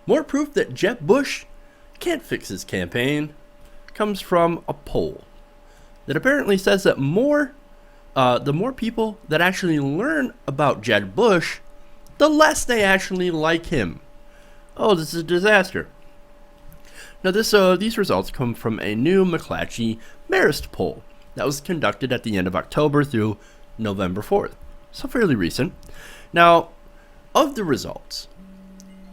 More proof that Jeb Bush can't fix his campaign comes from a poll that apparently says that the more people that actually learn about Jeb Bush, the less they actually like him. Oh, this is a disaster. Now, these results come from a new McClatchy-Marist poll that was conducted at the end of October through November 4th, so fairly recent. Now, of the results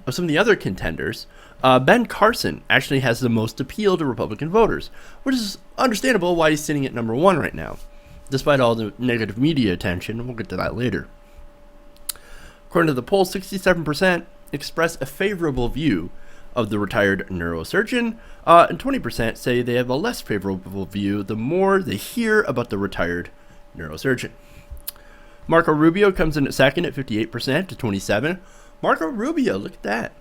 of some of the other contenders, Ben Carson actually has the most appeal to Republican voters, which is understandable why he's sitting at number 1 right now, despite all the negative media attention. We'll get to that later. According to the poll, 67% express a favorable view of the retired neurosurgeon, and 20% say they have a less favorable view the more they hear about the retired neurosurgeon. Marco Rubio comes in at second at 58% to 27%. Marco Rubio, look at that.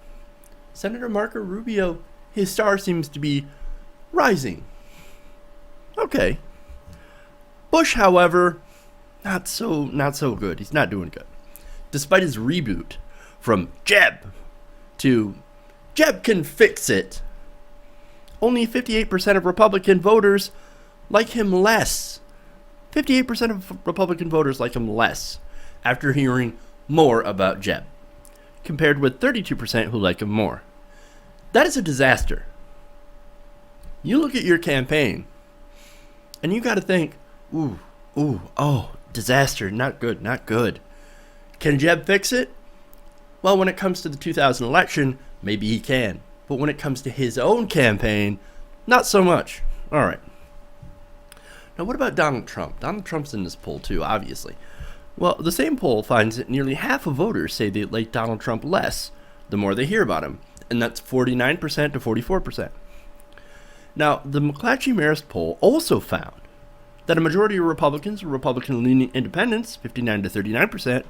Senator Marco Rubio, his star seems to be rising. Okay. Bush, however, not so good. He's not doing good. Despite his reboot from Jeb to Jeb can fix it, only 58% of Republican voters like him less. 58% of Republican voters like him less after hearing more about Jeb, compared with 32% who like him more. That is a disaster. You look at your campaign, and you got to think, disaster, not good, not good. Can Jeb fix it? Well, when it comes to the 2000 election, maybe he can. But when it comes to his own campaign, not so much. All right. Now, what about Donald Trump? Donald Trump's in this poll too, obviously. Well, the same poll finds that nearly half of voters say they like Donald Trump less the more they hear about him, and that's 49% to 44%. Now, the McClatchy-Marist poll also found that a majority of Republicans or Republican-leaning independents, 59 to 39%,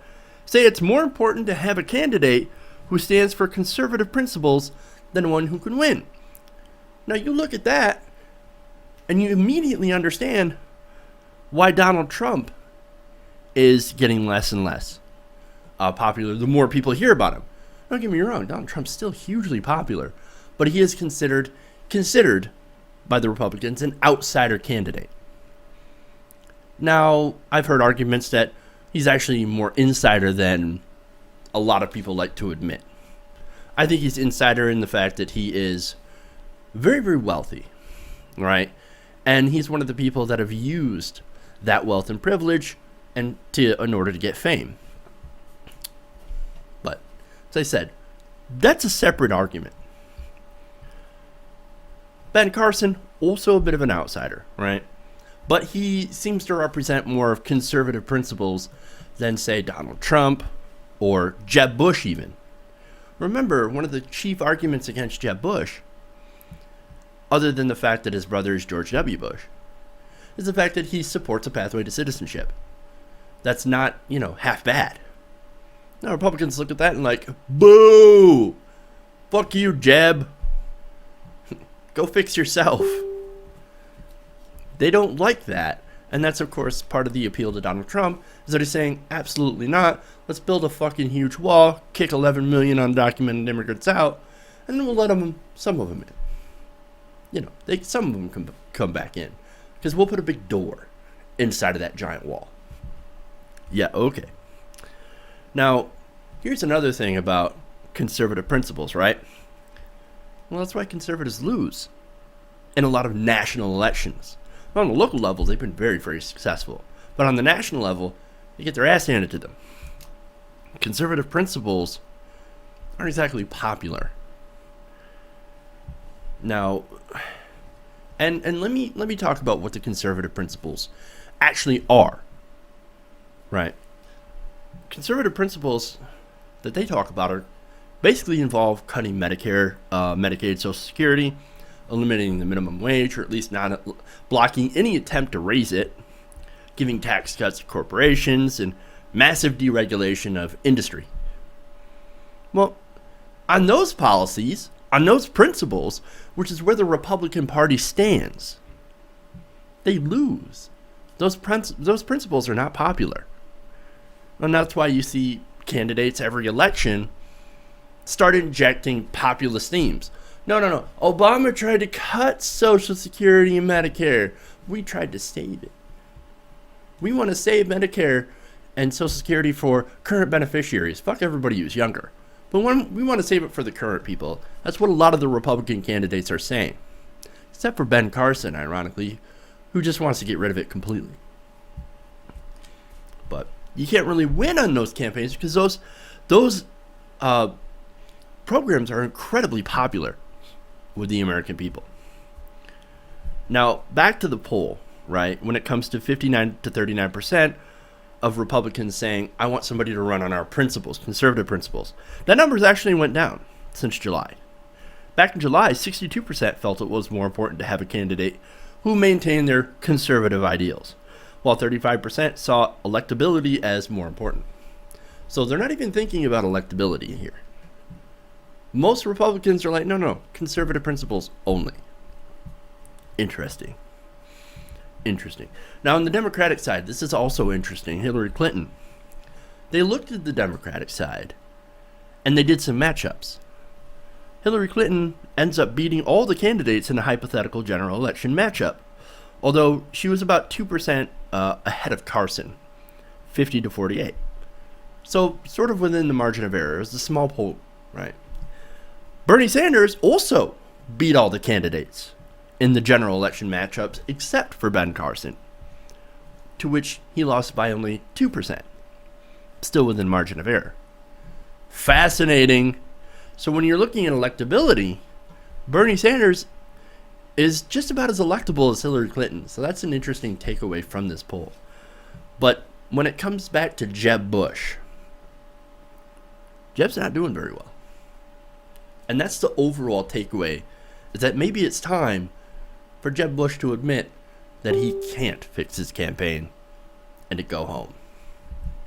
say it's more important to have a candidate who stands for conservative principles than one who can win. Now, you look at that, and you immediately understand why Donald Trump is getting less and less popular the more people hear about him. Don't get me wrong, Donald Trump's still hugely popular, but he is considered by the Republicans an outsider candidate. Now, I've heard arguments that he's actually more insider than a lot of people like to admit. I think he's insider in the fact that he is very, very wealthy, right? And he's one of the people that have used that wealth and privilege in order to get fame. But, as I said, that's a separate argument. Ben Carson, also a bit of an outsider, right? But he seems to represent more of conservative principles than, say, Donald Trump or Jeb Bush even. Remember, one of the chief arguments against Jeb Bush, other than the fact that his brother is George W. Bush, is the fact that he supports a pathway to citizenship. That's not, half bad. Now, Republicans look at that and like, boo! Fuck you, Jeb. Go fix yourself. They don't like that. And that's, of course, part of the appeal to Donald Trump, is that he's saying, absolutely not. Let's build a fucking huge wall, kick 11 million undocumented immigrants out, and then we'll let some of them in. Some of them can come back in. Because we'll put a big door inside of that giant wall. Yeah, okay. Now, here's another thing about conservative principles, right? Well, that's why conservatives lose in a lot of national elections. On the local level, they've been very, very successful. But on the national level, they get their ass handed to them. Conservative principles aren't exactly popular. Now, and let me talk about what the conservative principles actually are. Right? Conservative principles that they talk about are basically involve cutting Medicare, Medicaid, Social Security, eliminating the minimum wage, or at least not blocking any attempt to raise it, giving tax cuts to corporations, and massive deregulation of industry. Well, on those policies, on those principles, which is where the Republican Party stands, they lose. Those principles are not popular. And that's why you see candidates every election start injecting populist themes. No. Obama tried to cut Social Security and Medicare. We tried to save it. We want to save Medicare and Social Security for current beneficiaries. Fuck everybody who's younger. But we want to save it for the current people. That's what a lot of the Republican candidates are saying. Except for Ben Carson, ironically, who just wants to get rid of it completely. But you can't really win on those campaigns because those programs are incredibly popular with the American people. Now, back to the poll, right? When it comes to 59 to 39% of Republicans saying, I want somebody to run on our principles, conservative principles. That number actually went down since July. Back in July, 62% felt it was more important to have a candidate who maintained their conservative ideals, while 35% saw electability as more important. So they're not even thinking about electability here. Most Republicans are like, no, conservative principles only. Interesting. Now, on the Democratic side, this is also interesting. Hillary Clinton. They looked at the Democratic side, and they did some matchups. Hillary Clinton ends up beating all the candidates in a hypothetical general election matchup, although she was about 2% ahead of Carson, 50 to 48. So, sort of within the margin of error. It was a small poll, right? Bernie Sanders also beat all the candidates in the general election matchups except for Ben Carson, to which he lost by only 2%, still within margin of error. Fascinating. So when you're looking at electability, Bernie Sanders is just about as electable as Hillary Clinton. So that's an interesting takeaway from this poll. But when it comes back to Jeb Bush, Jeb's not doing very well. And that's the overall takeaway, is that maybe it's time for Jeb Bush to admit that he can't fix his campaign and to go home.